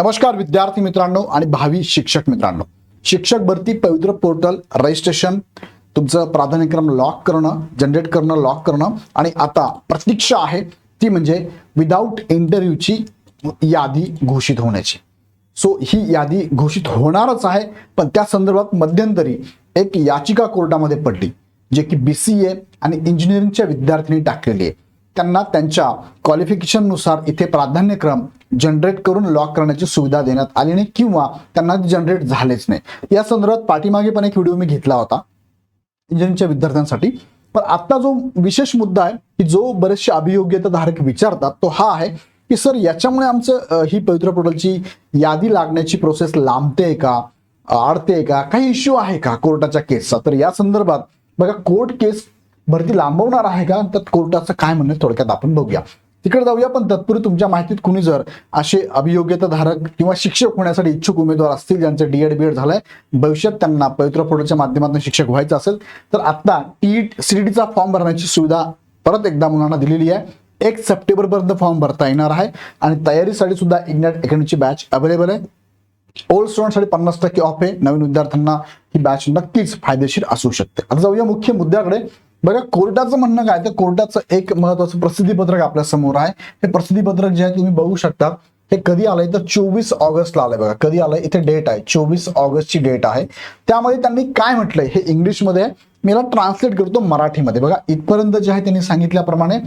नमस्कार विद्यार्थी मित्रांनो आणि भावी शिक्षक मित्रांनो. शिक्षक भरती पवित्र पोर्टल रजिस्ट्रेशन, तुमचं प्राधान्यक्रम लॉक करणं, जनरेट करणं, लॉक करणं आणि आता प्रतीक्षा आहे ती म्हणजे विदाऊट इंटरव्ह्यूची यादी घोषित होण्याची. सो ही यादी घोषित होणारच आहे, पण त्या संदर्भात मध्यंतरी एक याचिका कोर्टामध्ये पडली जे की BCA आणि इंजिनिअरिंगच्या विद्यार्थ्यांनी टाकलेली आहे. त्यांना त्यांच्या क्वालिफिकेशननुसार इथे प्राधान्यक्रम जनरेट करून लॉक करण्याची सुविधा देण्यात आली नाही किंवा त्यांना जनरेट झालेच नाही. या संदर्भात पाठीमागे पण एक व्हिडिओ मी घेतला होता इंजिनिअरिंगच्या विद्यार्थ्यांसाठी. पण आता जो विशेष मुद्दा आहे की जो बरेचसे अभियोग्यताधारक विचारतात तो हा आहे की सर याच्यामुळे आमचं ही पवित्र पोर्टलची यादी लागण्याची प्रोसेस लांबते का, अडते का, काही इश्यू आहे का कोर्टाच्या केसचा. तर या संदर्भात बघा, कोर्ट केस भरती लांबवणार आहे का, तर कोर्टाचं काय म्हणणं थोडक्यात आपण बघूया. तिकडे जाऊया. पण तत्पूर्वी तुमच्या माहितीत कुणी जर असे अभियोग्यताधारक किंवा शिक्षक होण्यासाठी इच्छुक उमेदवार असतील ज्यांचं D.Ed B.Ed झालंय, भविष्यात त्यांना पवित्र पोर्टलच्या माध्यमातून शिक्षक व्हायचं असेल तर आता CET-चा फॉर्म भरण्याची सुविधा परत एकदा मुलांना दिलेली आहे. 1 सप्टेंबरपर्यंत फॉर्म भरता येणार आहे आणि तयारीसाठी सुद्धा इग्नाइट अकॅडमीची बॅच अवेलेबल आहे. ओल्ड स्टुडंटसाठी 50% ऑफ आहे. नवीन विद्यार्थ्यांना ही बॅच नक्कीच फायदेशीर असू शकते. आता जाऊया मुख्य मुद्द्याकडे. बघा, कोर्टाचं म्हणणं काय, तर कोर्टाचं एक महत्वाचं प्रसिद्धीपत्रक आपल्या समोर आहे. हे प्रसिद्धीपत्रक जे आहे तुम्ही बघू शकता. हे कधी आलंय तर 24 ऑगस्टला आलंय. बघा कधी आलंय, इथे डेट आहे 24 ऑगस्टची डेट आहे. त्यामध्ये त्यांनी काय म्हटलंय हे इंग्लिशमध्ये आहे, मी याला ट्रान्सलेट करतो मराठीमध्ये. बघा इथपर्यंत जे आहे त्यांनी सांगितल्याप्रमाणे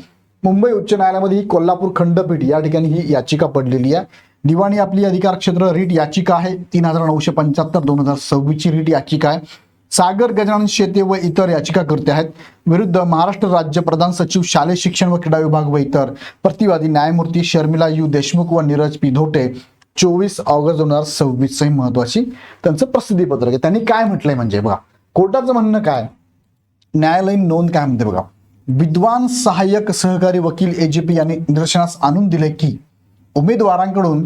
मुंबई उच्च न्यायालयामध्ये ही कोल्हापूर खंडपीठ या ठिकाणी ही याचिका पडलेली आहे. दिवाणी आपली अधिकार क्षेत्र रीट याचिका आहे 3975 2026 ची रीट याचिका आहे. सागर गजानन शेते व इतर याचिकाकर्ते आहेत. विरुद्ध महाराष्ट्र राज्य प्रधान सचिव शालेय शिक्षण व क्रीडा विभाग व इतर प्रतिवादी न्यायमूर्ती शर्मिला यू देशमुख व नीरज पी धोटे 24 ऑगस्ट 2026 ही महत्वाची त्यांचं प्रसिद्धीपत्रक आहे. त्यांनी काय म्हटलंय म्हणजे बघा, कोर्टाचं म्हणणं काय, न्यायालयीन नोंद काय म्हणते बघा. विद्वान सहाय्यक सहकारी वकील AGP यांनी निदर्शनास आणून दिले की उमेदवारांकडून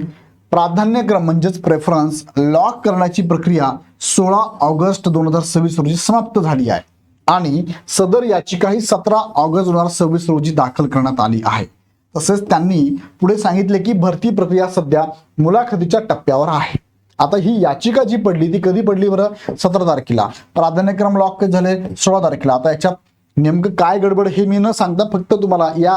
प्राधान्यक्रम म्हणजेच प्रेफरन्स लॉक करण्याची प्रक्रिया 16 ऑगस्ट 2026 रोजी समाप्त झाली आहे आणि सदर याचिका ही 17 ऑगस्ट 2026 रोजी दाखल करण्यात आली आहे. तसेच त्यांनी पुढे सांगितले की भरती प्रक्रिया सध्या मुलाखतीच्या टप्प्यावर आहे. आता ही याचिका जी पडली ती कधी पडली बरं, 17 तारखेला. प्राधान्यक्रम लॉक झाले 16 तारखेला. आता याच्यात नेमकं काय गडबड हे मी न सांगता फक्त तुम्हाला या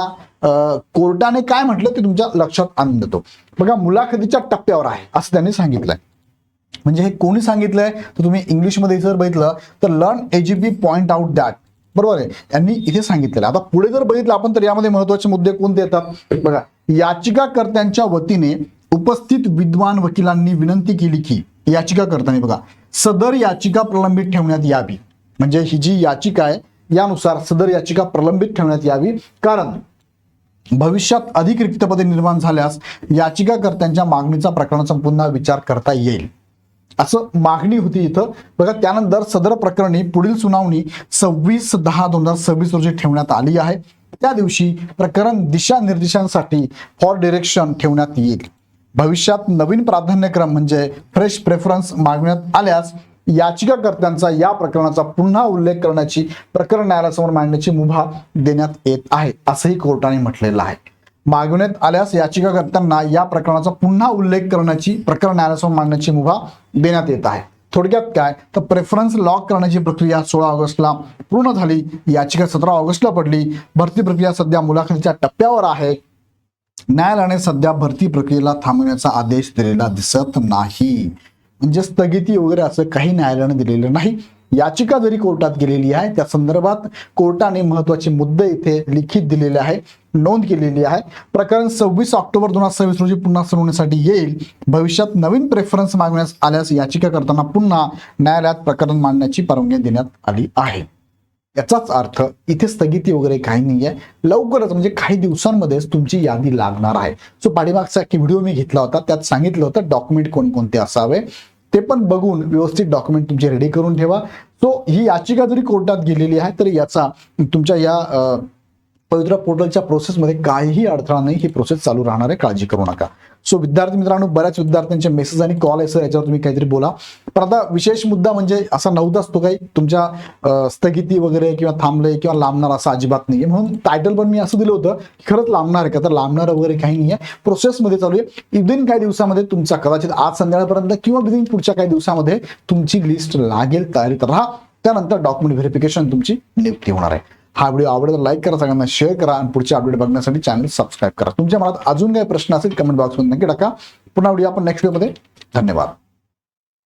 कोर्टाने काय म्हटलं ते तुमच्या लक्षात आणून देतो. बघा, मुलाखतीच्या टप्प्यावर आहे असं त्यांनी सांगितलंय. म्हणजे हे कोणी सांगितलंय तर तुम्ही इंग्लिशमध्ये जर बघितलं तर learn AGP point out that, बरोबर आहे, यांनी इथे सांगितलेलं. आता पुढे जर बघितलं आपण तर यामध्ये महत्वाचे मुद्दे कोणते येतात बघा. याचिकाकर्त्यांच्या वतीने उपस्थित विद्वान वकिलांनी विनंती केली की याचिकाकर्त्यांनी बघा सदर याचिका प्रलंबित ठेवण्यात यावी. म्हणजे ही जी याचिका आहे यानुसार सदर याचिका प्रलंबित ठेवण्यात यावी, कारण भविष्यात अधिक रिक्त पदे निर्माण झाल्यास याचिकाकर्त्यांच्या मागणीचा प्रकरणाचा पुन्हा विचार करता येईल असं मागणी होती इथं. बघा, त्यानंतर सदर प्रकरणी पुढील सुनावणी 26/10/2026 रोजी ठेवण्यात आली आहे. त्या दिवशी प्रकरण दिशानिर्देशांसाठी फॉर डिरेक्शन ठेवण्यात येईल. भविष्यात नवीन प्राधान्यक्रम म्हणजे फ्रेश प्रेफरन्स मागण्यात आल्यास याचिकाकर्त्यांचा या प्रकरणाचा पुन्हा उल्लेख करण्याची प्रकरण न्यायालयासमोर मांडण्याची मुभा देण्यात येत आहे असंही कोर्टाने म्हटलेलं आहे. मागवण्यात आल्यास याचिकाकर्त्यांना या प्रकरणाचा पुन्हा उल्लेख करण्याची प्रकरण न्यायालयासमोर मांडण्याची मुभा देण्यात येत आहे. थोडक्यात काय तर प्रेफरन्स लॉक करण्याची प्रक्रिया 16 ऑगस्टला पूर्ण झाली. याचिका 17 ऑगस्टला पडली. भरती प्रक्रिया सध्या मुलाखतीच्या टप्प्यावर आहे. न्यायालयाने सध्या भरती प्रक्रियेला थांबवण्याचा आदेश दिलेला दिसत नाही. म्हणजे स्थगिती वगैरे असं काही न्यायालयाने दिलेलं नाही. याचिका जरी कोर्टात गेलेली आहे त्या संदर्भात कोर्टाने महत्वाचे मुद्दे इथे लिखित दिलेले आहे, नोंद केलेली आहे. प्रकरण 26 ऑक्टोबर 2026 रोजी पुन्हा सुनावणीसाठी येईल. भविष्यात नवीन प्रेफरन्स मागण्यास आल्यास याचिकाकर्त्यांना पुन्हा न्यायालयात प्रकरण मांडण्याची परवानगी देण्यात आली आहे. याचाच अर्थ इथे स्थगिती वगैरे काही नाही आहे. लवकरच म्हणजे काही दिवसांमध्येच तुमची यादी लागणार आहे. सो पाठीमागचा एक व्हिडिओ मी घेतला होता, त्यात सांगितलं होतं डॉक्युमेंट कोणकोणते असावे ते पण बघून व्यवस्थित डॉक्युमेंट तुमचे रेडी करून ठेवा. सो ही याचिका जरी कोर्टात गेलेली आहे तरी याचा तुमच्या या पवित्रा पोर्टलच्या प्रोसेसमध्ये काहीही अडथळा नाही, ही प्रोसेस चालू राहणार आहे, काळजी करू नका. सो विद्यार्थी मित्रांनो, बऱ्याच विद्यार्थ्यांचे मेसेज आणि कॉल आहे सर, याच्यावर तुम्ही काहीतरी बोला. पण आता विशेष मुद्दा म्हणजे असा नव्हताच तो काही तुमच्या स्थगिती वगैरे किंवा थांबले किंवा लांबणार असं अजिबात नाही. म्हणून टायटल पण मी असं दिलं होतं की खरंच लांबणार आहे का, तर लांबणार वगैरे काही नाही आहे, प्रोसेसमध्ये चालू आहे. विदिन काही दिवसामध्ये तुमचा कदाचित आज संध्याकाळपर्यंत किंवा विदिन पुढच्या काही दिवसामध्ये तुमची लिस्ट लागेल, तयारीत राहा. त्यानंतर डॉक्युमेंट व्हेरिफिकेशन तुमची नियुक्ती होणार आहे. हा व्हिडिओ आवडला तर लाईक करा, सगळ्यांना शेअर करा आणि पुढचे अपडेट बघण्यासाठी चॅनल सबस्क्राईब करा. तुमच्या मनात अजून काही प्रश्न असेल कमेंट बॉक्समध्ये नक्की टाका. पुन्हा व्हिडिओ आपण नेक्स्ट व्हिडिओमध्ये. धन्यवाद.